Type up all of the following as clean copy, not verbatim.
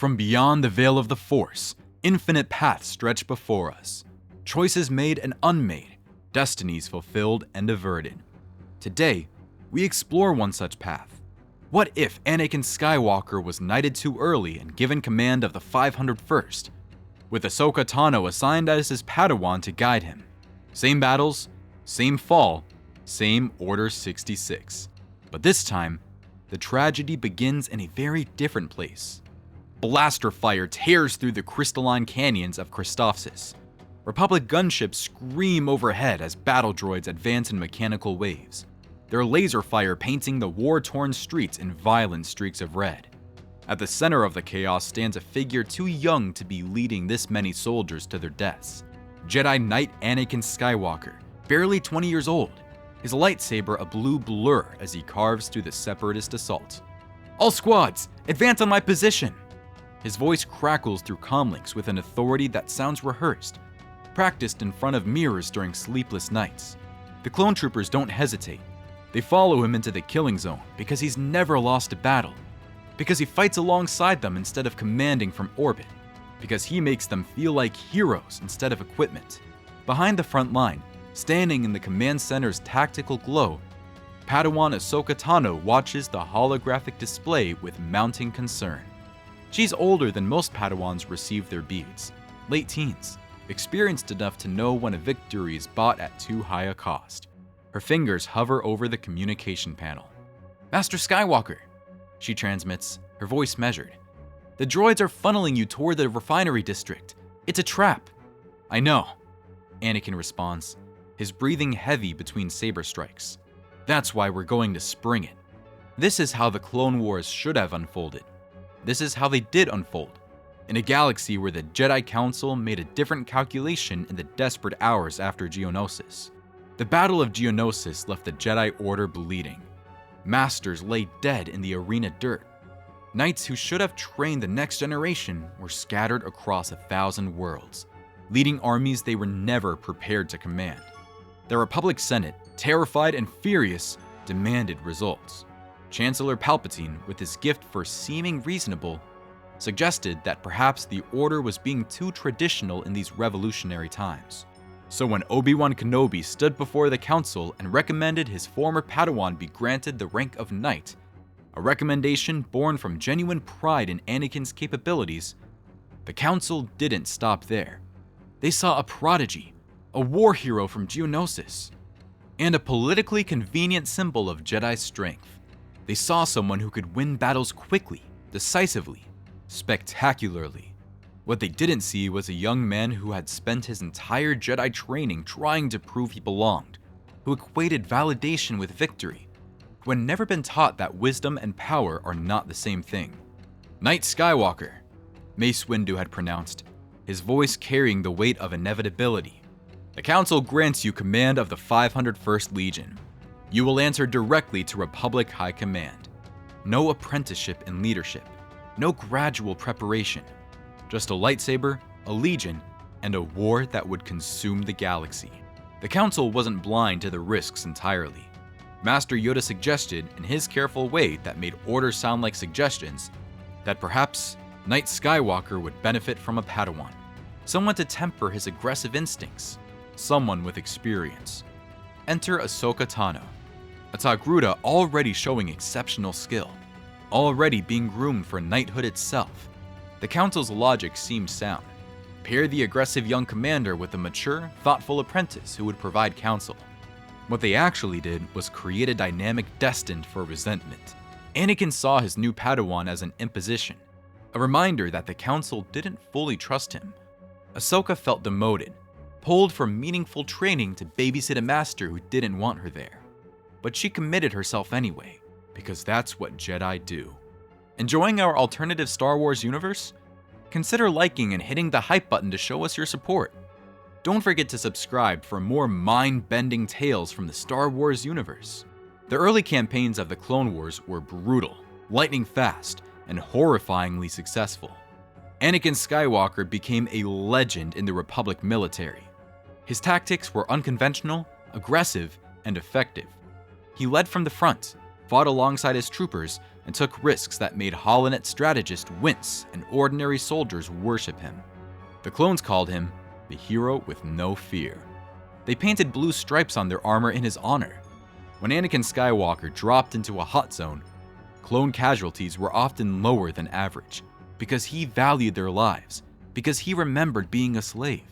From beyond the veil of the Force, infinite paths stretch before us. Choices made and unmade, destinies fulfilled and averted. Today, we explore one such path. What if Anakin Skywalker was knighted too early and given command of the 501st, with Ahsoka Tano assigned as his Padawan to guide him? Same battles, same fall, same Order 66. But this time, the tragedy begins in a very different place. Blaster fire tears through the crystalline canyons of Christophsis. Republic gunships scream overhead as battle droids advance in mechanical waves, their laser fire painting the war-torn streets in violent streaks of red. At the center of the chaos stands a figure too young to be leading this many soldiers to their deaths. Jedi Knight Anakin Skywalker, barely 20 years old, his lightsaber a blue blur as he carves through the Separatist assault. "All squads, advance on my position!" His voice crackles through comlinks with an authority that sounds rehearsed, practiced in front of mirrors during sleepless nights. The clone troopers don't hesitate. They follow him into the killing zone because he's never lost a battle, because he fights alongside them instead of commanding from orbit, because he makes them feel like heroes instead of equipment. Behind the front line, standing in the command center's tactical glow, Padawan Ahsoka Tano watches the holographic display with mounting concern. She's older than most Padawans receive their beads, late teens, experienced enough to know when a victory is bought at too high a cost. Her fingers hover over the communication panel. "Master Skywalker," she transmits, her voice measured. "The droids are funneling you toward the refinery district. It's a trap." "I know," Anakin responds, his breathing heavy between saber strikes. "That's why we're going to spring it." This is how the Clone Wars should have unfolded. This is how they did unfold, in a galaxy where the Jedi Council made a different calculation in the desperate hours after Geonosis. The Battle of Geonosis left the Jedi Order bleeding. Masters lay dead in the arena dirt. Knights who should have trained the next generation were scattered across 1,000 worlds, leading armies they were never prepared to command. The Republic Senate, terrified and furious, demanded results. Chancellor Palpatine, with his gift for seeming reasonable, suggested that perhaps the Order was being too traditional in these revolutionary times. So when Obi-Wan Kenobi stood before the Council and recommended his former Padawan be granted the rank of Knight, a recommendation born from genuine pride in Anakin's capabilities, the Council didn't stop there. They saw a prodigy, a war hero from Geonosis, and a politically convenient symbol of Jedi strength. They saw someone who could win battles quickly, decisively, spectacularly. What they didn't see was a young man who had spent his entire Jedi training trying to prove he belonged, who equated validation with victory, who had never been taught that wisdom and power are not the same thing. "Knight Skywalker," Mace Windu had pronounced, his voice carrying the weight of inevitability. "The Council grants you command of the 501st Legion. You will answer directly to Republic High Command. No apprenticeship in leadership, no gradual preparation, just a lightsaber, a legion, and a war that would consume the galaxy." The Council wasn't blind to the risks entirely. Master Yoda suggested, in his careful way that made orders sound like suggestions, that perhaps Knight Skywalker would benefit from a Padawan, someone to temper his aggressive instincts, someone with experience. Enter Ahsoka Tano, a Togruta already showing exceptional skill, already being groomed for knighthood itself. The Council's logic seemed sound. Pair the aggressive young commander with a mature, thoughtful apprentice who would provide counsel. What they actually did was create a dynamic destined for resentment. Anakin saw his new Padawan as an imposition, a reminder that the Council didn't fully trust him. Ahsoka felt demoted, pulled from meaningful training to babysit a master who didn't want her there. But she committed herself anyway, because that's what Jedi do. Enjoying our alternative Star Wars universe? Consider liking and hitting the hype button to show us your support. Don't forget to subscribe for more mind-bending tales from the Star Wars universe. The early campaigns of the Clone Wars were brutal, lightning fast, and horrifyingly successful. Anakin Skywalker became a legend in the Republic military. His tactics were unconventional, aggressive, and effective. He led from the front, fought alongside his troopers, and took risks that made Holonet strategists wince and ordinary soldiers worship him. The clones called him the hero with no fear. They painted blue stripes on their armor in his honor. When Anakin Skywalker dropped into a hot zone, clone casualties were often lower than average because he valued their lives, because he remembered being a slave,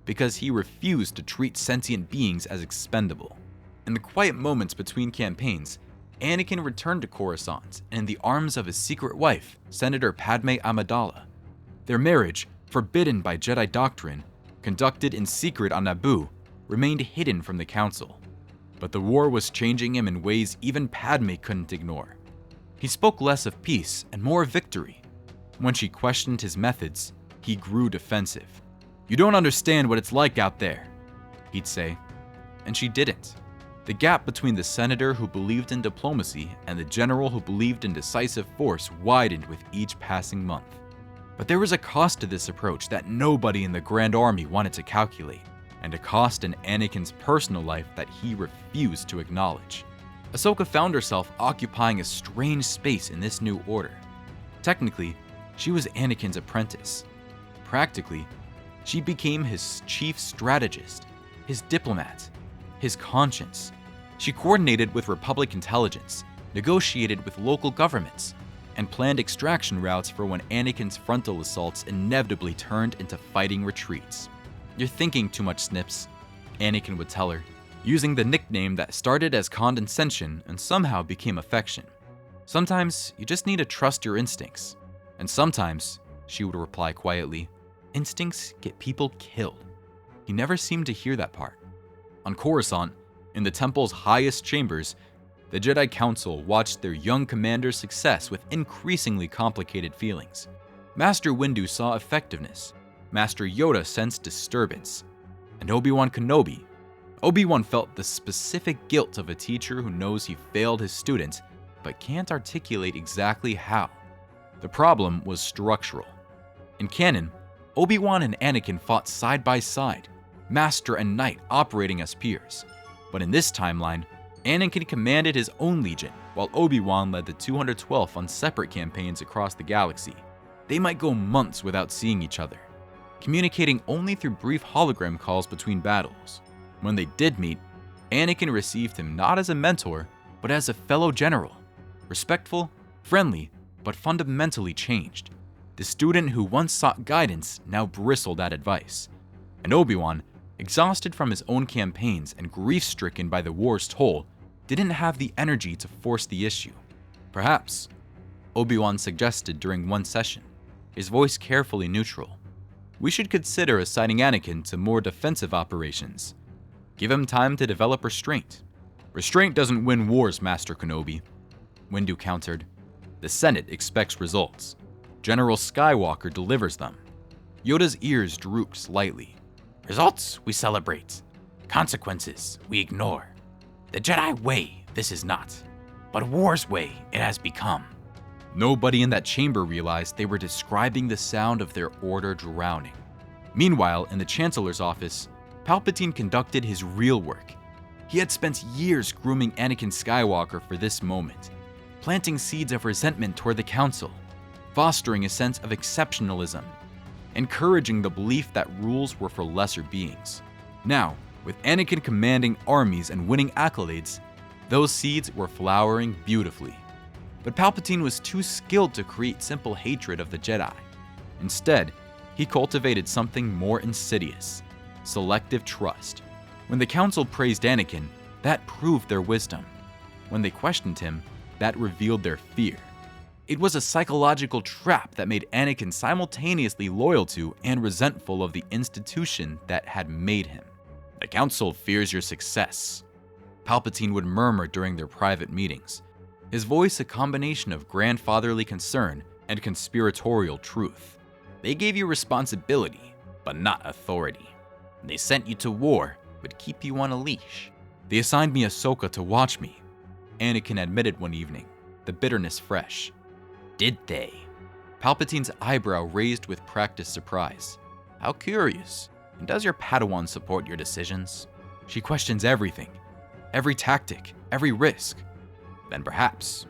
because he refused to treat sentient beings as expendable. In the quiet moments between campaigns, Anakin returned to Coruscant in the arms of his secret wife, Senator Padme Amidala. Their marriage, forbidden by Jedi doctrine, conducted in secret on Naboo, remained hidden from the Council. But the war was changing him in ways even Padme couldn't ignore. He spoke less of peace and more of victory. When she questioned his methods, he grew defensive. "You don't understand what it's like out there," he'd say. And she didn't. The gap between the senator who believed in diplomacy and the general who believed in decisive force widened with each passing month. But there was a cost to this approach that nobody in the Grand Army wanted to calculate, and a cost in Anakin's personal life that he refused to acknowledge. Ahsoka found herself occupying a strange space in this new order. Technically, she was Anakin's apprentice. Practically, she became his chief strategist, his diplomat, his conscience. She coordinated with Republic intelligence, negotiated with local governments, and planned extraction routes for when Anakin's frontal assaults inevitably turned into fighting retreats. "You're thinking too much, Snips," Anakin would tell her, using the nickname that started as condescension and somehow became affection. "Sometimes you just need to trust your instincts." And sometimes, she would reply quietly, "instincts get people killed." He never seemed to hear that part. On Coruscant, in the temple's highest chambers, the Jedi Council watched their young commander's success with increasingly complicated feelings. Master Windu saw effectiveness. Master Yoda sensed disturbance. And Obi-Wan Kenobi. Obi-Wan felt the specific guilt of a teacher who knows he failed his student, but can't articulate exactly how. The problem was structural. In canon, Obi-Wan and Anakin fought side by side, master and knight operating as peers. But in this timeline, Anakin commanded his own legion, while Obi-Wan led the 212th on separate campaigns across the galaxy. They might go months without seeing each other, communicating only through brief hologram calls between battles. When they did meet, Anakin received him not as a mentor, but as a fellow general, respectful, friendly, but fundamentally changed. The student who once sought guidance now bristled at advice. And Obi-Wan, exhausted from his own campaigns and grief-stricken by the war's toll, didn't have the energy to force the issue. "Perhaps," Obi-Wan suggested during one session, his voice carefully neutral, "we should consider assigning Anakin to more defensive operations. Give him time to develop restraint." "Restraint doesn't win wars, Master Kenobi," Windu countered. "The Senate expects results. General Skywalker delivers them." Yoda's ears drooped slightly. "Results we celebrate. Consequences we ignore. The Jedi way this is not, but war's way it has become." Nobody in that chamber realized they were describing the sound of their order drowning. Meanwhile, in the Chancellor's office, Palpatine conducted his real work. He had spent years grooming Anakin Skywalker for this moment, planting seeds of resentment toward the Council, fostering a sense of exceptionalism, encouraging the belief that rules were for lesser beings. Now, with Anakin commanding armies and winning accolades, those seeds were flowering beautifully. But Palpatine was too skilled to create simple hatred of the Jedi. Instead, he cultivated something more insidious: selective trust. When the Council praised Anakin, that proved their wisdom. When they questioned him, that revealed their fear. It was a psychological trap that made Anakin simultaneously loyal to and resentful of the institution that had made him. "The Council fears your success," Palpatine would murmur during their private meetings, his voice a combination of grandfatherly concern and conspiratorial truth. "They gave you responsibility, but not authority. They sent you to war, but keep you on a leash. They assigned me Ahsoka to watch me," Anakin admitted one evening, the bitterness fresh. "Did they?" Palpatine's eyebrow raised with practiced surprise. "How curious. And does your Padawan support your decisions?" "She questions everything. Every tactic, every risk." "Then perhaps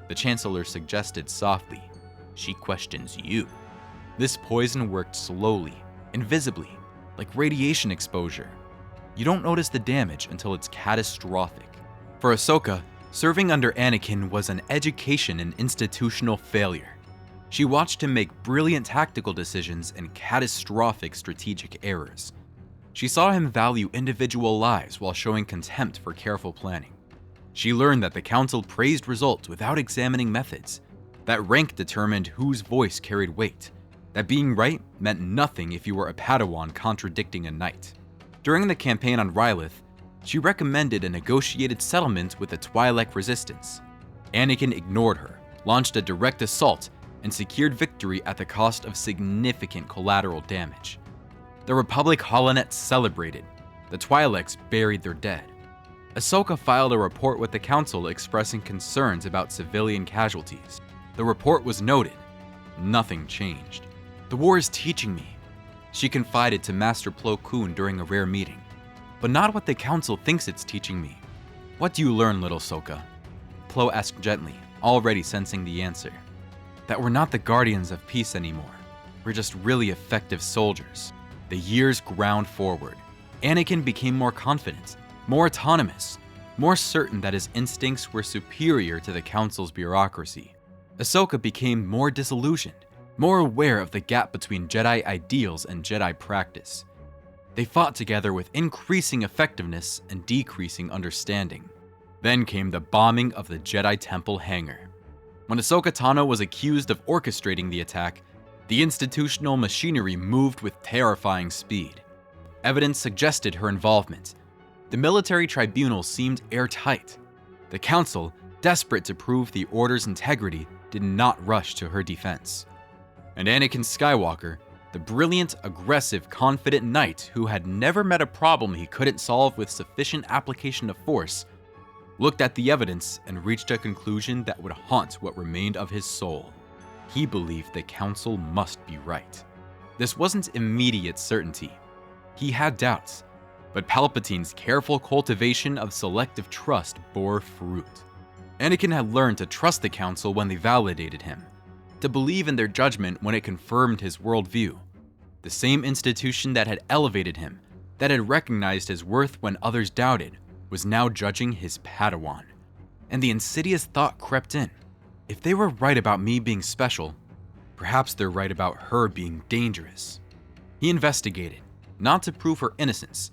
The Chancellor suggested softly. She questions you. This poison worked slowly, invisibly, like radiation exposure. You don't notice the damage until it's catastrophic. For Ahsoka, serving under Anakin was an education in institutional failure. She watched him make brilliant tactical decisions and catastrophic strategic errors. She saw him value individual lives while showing contempt for careful planning. She learned that the Council praised results without examining methods, that rank determined whose voice carried weight, that being right meant nothing if you were a Padawan contradicting a knight. During the campaign on Rylith, she recommended a negotiated settlement with the Twi'lek resistance. Anakin ignored her, launched a direct assault, and secured victory at the cost of significant collateral damage. The Republic Holonet celebrated. The Twi'leks buried their dead. Ahsoka filed a report with the Council expressing concerns about civilian casualties. The report was noted. Nothing changed. The war is teaching me, she confided to Master Plo Koon during a rare meeting. But not what the Council thinks it's teaching me. What do you learn, little Ahsoka? Plo asked gently, already sensing the answer. That we're not the guardians of peace anymore. We're just really effective soldiers. The years ground forward. Anakin became more confident, more autonomous, more certain that his instincts were superior to the Council's bureaucracy. Ahsoka became more disillusioned, more aware of the gap between Jedi ideals and Jedi practice. They fought together with increasing effectiveness and decreasing understanding. Then came the bombing of the Jedi Temple hangar. When Ahsoka Tano was accused of orchestrating the attack, the institutional machinery moved with terrifying speed. Evidence suggested her involvement. The military tribunal seemed airtight. The Council, desperate to prove the Order's integrity, did not rush to her defense. And Anakin Skywalker, the brilliant, aggressive, confident knight who had never met a problem he couldn't solve with sufficient application of force, looked at the evidence and reached a conclusion that would haunt what remained of his soul. He believed the Council must be right. This wasn't immediate certainty. He had doubts, but Palpatine's careful cultivation of selective trust bore fruit. Anakin had learned to trust the Council when they validated him, to believe in their judgment when it confirmed his worldview. The same institution that had elevated him, that had recognized his worth when others doubted, was now judging his Padawan. And the insidious thought crept in. If they were right about me being special, perhaps they're right about her being dangerous. He investigated, not to prove her innocence.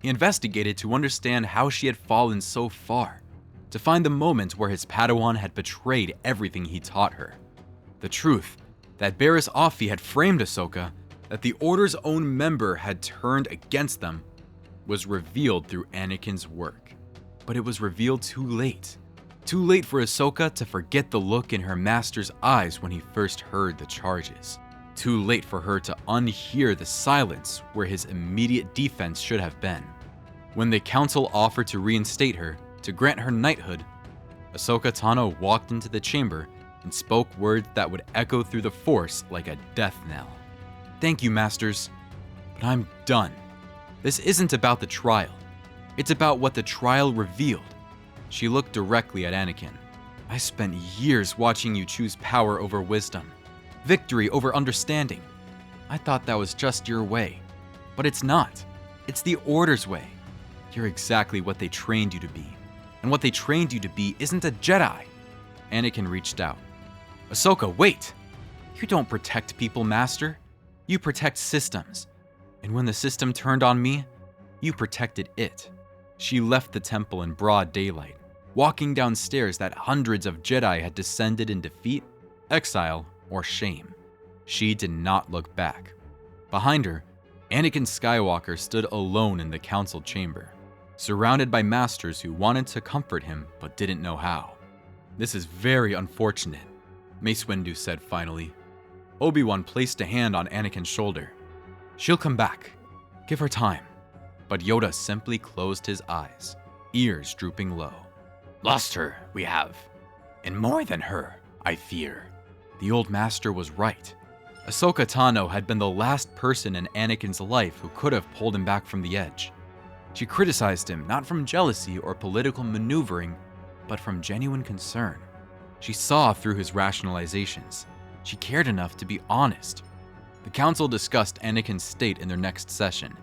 He investigated to understand how she had fallen so far, to find the moment where his Padawan had betrayed everything he taught her. The truth, that Barriss Offee had framed Ahsoka, that the Order's own member had turned against them, was revealed through Anakin's work. But it was revealed too late. Too late for Ahsoka to forget the look in her master's eyes when he first heard the charges. Too late for her to unhear the silence where his immediate defense should have been. When the Council offered to reinstate her, to grant her knighthood, Ahsoka Tano walked into the chamber and spoke words that would echo through the Force like a death knell. Thank you, Masters, but I'm done. This isn't about the trial. It's about what the trial revealed. She looked directly at Anakin. I spent years watching you choose power over wisdom, victory over understanding. I thought that was just your way, but it's not. It's the Order's way. You're exactly what they trained you to be, and what they trained you to be isn't a Jedi. Anakin reached out. Ahsoka, wait! You don't protect people, Master. You protect systems. And when the system turned on me, you protected it. She left the temple in broad daylight, walking down stairs that hundreds of Jedi had descended in defeat, exile, or shame. She did not look back. Behind her, Anakin Skywalker stood alone in the Council chamber, surrounded by masters who wanted to comfort him but didn't know how. This is very unfortunate, Mace Windu said finally. Obi-Wan placed a hand on Anakin's shoulder. She'll come back. Give her time. But Yoda simply closed his eyes, ears drooping low. Lost her, we have. And more than her, I fear. The old master was right. Ahsoka Tano had been the last person in Anakin's life who could have pulled him back from the edge. She criticized him not from jealousy or political maneuvering, but from genuine concern. She saw through his rationalizations. She cared enough to be honest. The council discussed Anakin's state in their next session.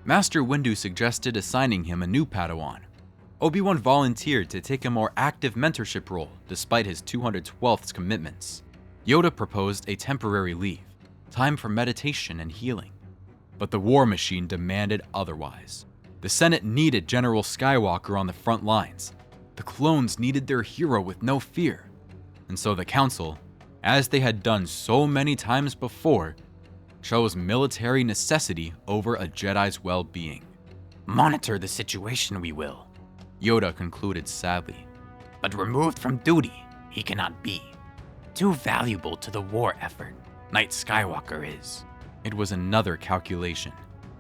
Master Windu suggested assigning him a new Padawan. Obi-Wan volunteered to take a more active mentorship role despite his 212th commitments. Yoda proposed a temporary leave, time for meditation and healing. But the war machine demanded otherwise. The Senate needed General Skywalker on the front lines. The clones needed their hero with no fear. And so the council, as they had done so many times before, chose military necessity over a Jedi's well-being. Monitor the situation we will, Yoda concluded sadly. but removed from duty, he cannot be. Too valuable to the war effort, Knight Skywalker is. It was another calculation,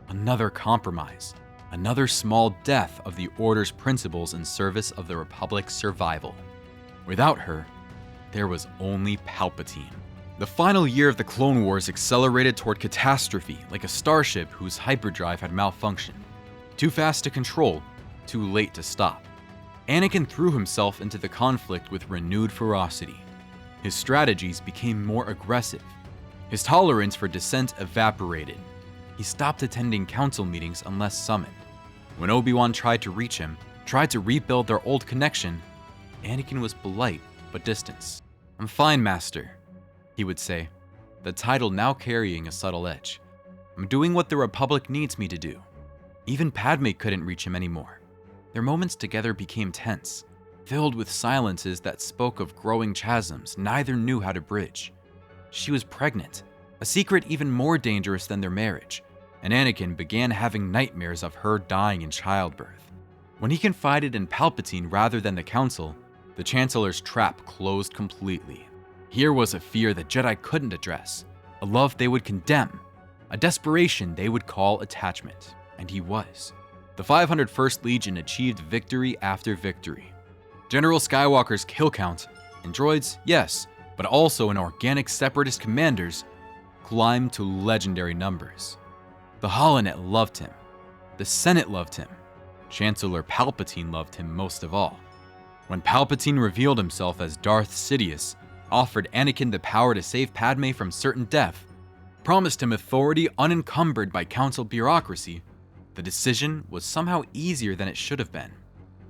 another compromise, another small death of the Order's principles in service of the Republic's survival. Without her, there was only Palpatine. The final year of the Clone Wars accelerated toward catastrophe like a starship whose hyperdrive had malfunctioned. Too fast to control, too late to stop. Anakin threw himself into the conflict with renewed ferocity. His strategies became more aggressive. His tolerance for dissent evaporated. He stopped attending council meetings unless summoned. When Obi-Wan tried to reach him, tried to rebuild their old connection, Anakin was polite but distant. "I'm fine, Master," he would say, the title now carrying a subtle edge. "I'm doing what the Republic needs me to do." Even Padme couldn't reach him anymore. Their moments together became tense, filled with silences that spoke of growing chasms neither knew how to bridge. She was pregnant, a secret even more dangerous than their marriage, and Anakin began having nightmares of her dying in childbirth. When he confided in Palpatine rather than the Council, the Chancellor's trap closed completely. Here was a fear the Jedi couldn't address, a love they would condemn, a desperation they would call attachment, and he was. The 501st Legion achieved victory after victory. General Skywalker's kill count, in droids, yes, but also in organic separatist commanders, climbed to legendary numbers. The Holonet loved him. The Senate loved him. Chancellor Palpatine loved him most of all. When Palpatine revealed himself as Darth Sidious, offered Anakin the power to save Padme from certain death, promised him authority unencumbered by council bureaucracy, the decision was somehow easier than it should have been.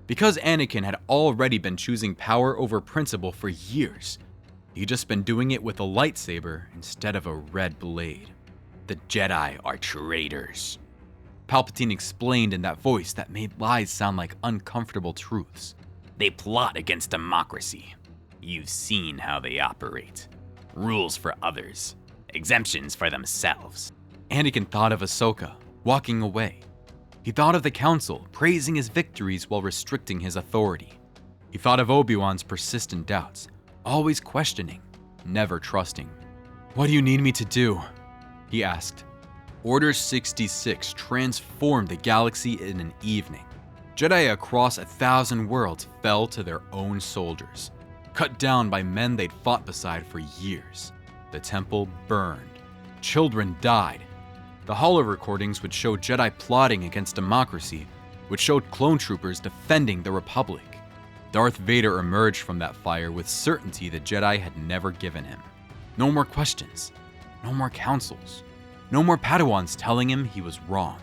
Because Anakin had already been choosing power over principle for years, he'd just been doing it with a lightsaber instead of a red blade. The Jedi are traitors, Palpatine explained in that voice that made lies sound like uncomfortable truths. They plot against democracy. You've seen how they operate. Rules for others, exemptions for themselves. Anakin thought of Ahsoka, walking away. He thought of the Council, praising his victories while restricting his authority. He thought of Obi-Wan's persistent doubts, always questioning, never trusting. "What do you need me to do?" he asked. Order 66 transformed the galaxy in an evening. Jedi across 1,000 worlds fell to their own soldiers, cut down by men they'd fought beside for years. The temple burned. Children died. The holo recordings would show Jedi plotting against democracy, which showed clone troopers defending the Republic. Darth Vader emerged from that fire with certainty the Jedi had never given him. No more questions. No more councils. No more Padawans telling him he was wrong.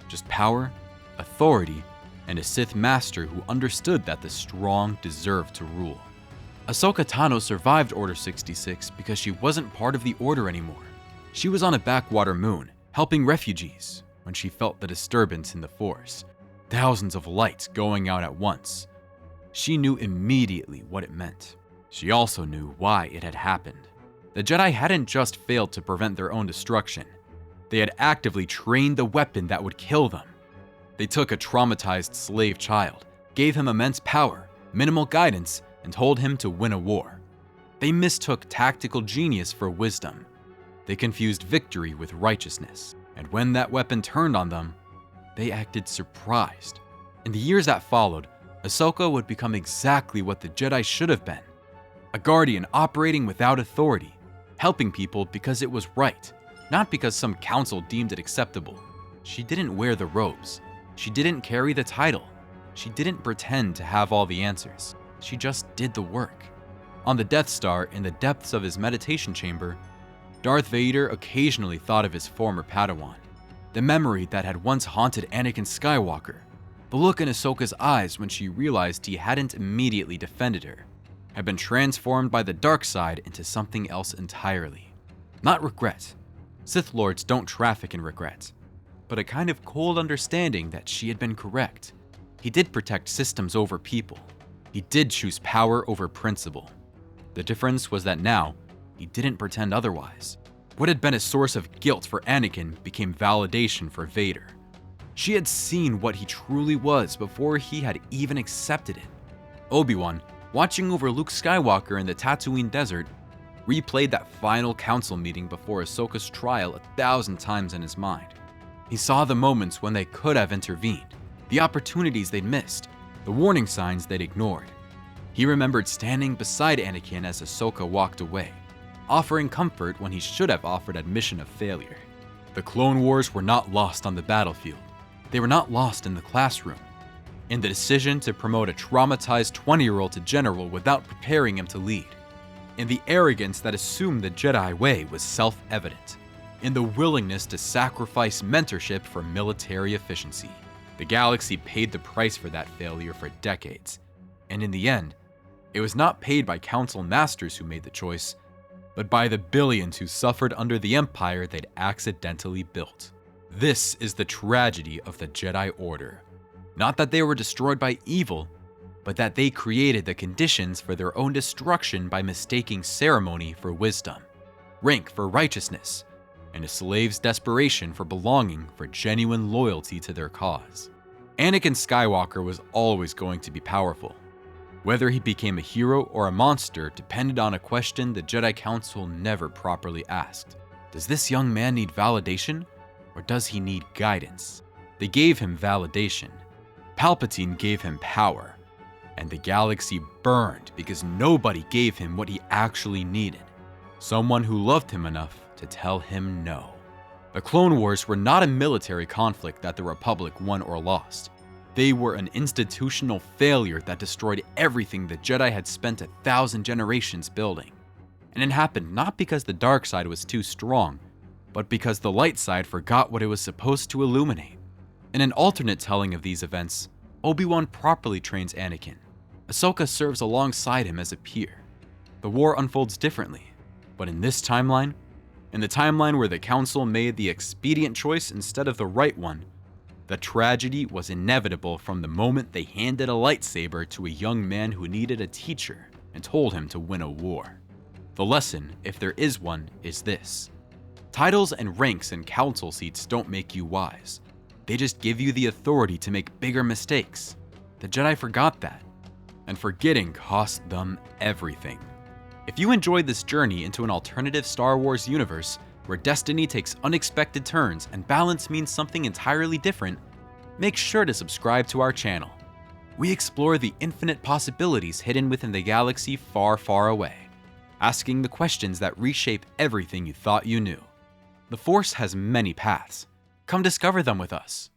Just power, authority, and a Sith master who understood that the strong deserved to rule. Ahsoka Tano survived Order 66 because she wasn't part of the Order anymore. She was on a backwater moon, helping refugees, when she felt the disturbance in the Force. Thousands of lights going out at once. She knew immediately what it meant. She also knew why it had happened. The Jedi hadn't just failed to prevent their own destruction. They had actively trained the weapon that would kill them. They took a traumatized slave child, gave him immense power, minimal guidance, and told him to win a war. They mistook tactical genius for wisdom. They confused victory with righteousness. And when that weapon turned on them, they acted surprised. In the years that followed, Ahsoka would become exactly what the Jedi should have been. A guardian operating without authority, helping people because it was right, not because some council deemed it acceptable. She didn't wear the robes. She didn't carry the title. She didn't pretend to have all the answers. She just did the work. On the Death Star, in the depths of his meditation chamber, Darth Vader occasionally thought of his former Padawan, the memory that had once haunted Anakin Skywalker, the look in Ahsoka's eyes when she realized he hadn't immediately defended her, had been transformed by the dark side into something else entirely. Not regret. Sith Lords don't traffic in regret, but a kind of cold understanding that she had been correct. He did protect systems over people. He did choose power over principle. The difference was that now, he didn't pretend otherwise. What had been a source of guilt for Anakin became validation for Vader. She had seen what he truly was before he had even accepted it. Obi-Wan, watching over Luke Skywalker in the Tatooine desert, replayed that final council meeting before Ahsoka's trial 1,000 times in his mind. He saw the moments when they could have intervened, the opportunities they'd missed, the warning signs they'd ignored. He remembered standing beside Anakin as Ahsoka walked away, offering comfort when he should have offered admission of failure. The Clone Wars were not lost on the battlefield. They were not lost in the classroom. In the decision to promote a traumatized 20-year-old to general without preparing him to lead. In the arrogance that assumed the Jedi way was self-evident. In the willingness to sacrifice mentorship for military efficiency. The galaxy paid the price for that failure for decades. And in the end, it was not paid by Council Masters who made the choice, but by the billions who suffered under the empire they'd accidentally built. This is the tragedy of the Jedi Order. Not that they were destroyed by evil, but that they created the conditions for their own destruction by mistaking ceremony for wisdom, rank for righteousness, and a slave's desperation for belonging for genuine loyalty to their cause. Anakin Skywalker was always going to be powerful. Whether he became a hero or a monster depended on a question the Jedi Council never properly asked. Does this young man need validation, or does he need guidance? They gave him validation. Palpatine gave him power, and the galaxy burned because nobody gave him what he actually needed. Someone who loved him enough to tell him no. The Clone Wars were not a military conflict that the Republic won or lost. They were an institutional failure that destroyed everything the Jedi had spent 1,000 generations building. And it happened not because the dark side was too strong, but because the light side forgot what it was supposed to illuminate. In an alternate telling of these events, Obi-Wan properly trains Anakin. Ahsoka serves alongside him as a peer. The war unfolds differently, but in this timeline, in the timeline where the Council made the expedient choice instead of the right one, the tragedy was inevitable from the moment they handed a lightsaber to a young man who needed a teacher and told him to win a war. The lesson, if there is one, is this. Titles and ranks and council seats don't make you wise. They just give you the authority to make bigger mistakes. The Jedi forgot that, and forgetting cost them everything. If you enjoyed this journey into an alternative Star Wars universe where destiny takes unexpected turns and balance means something entirely different, make sure to subscribe to our channel. We explore the infinite possibilities hidden within the galaxy far, far away, asking the questions that reshape everything you thought you knew. The Force has many paths. Come discover them with us.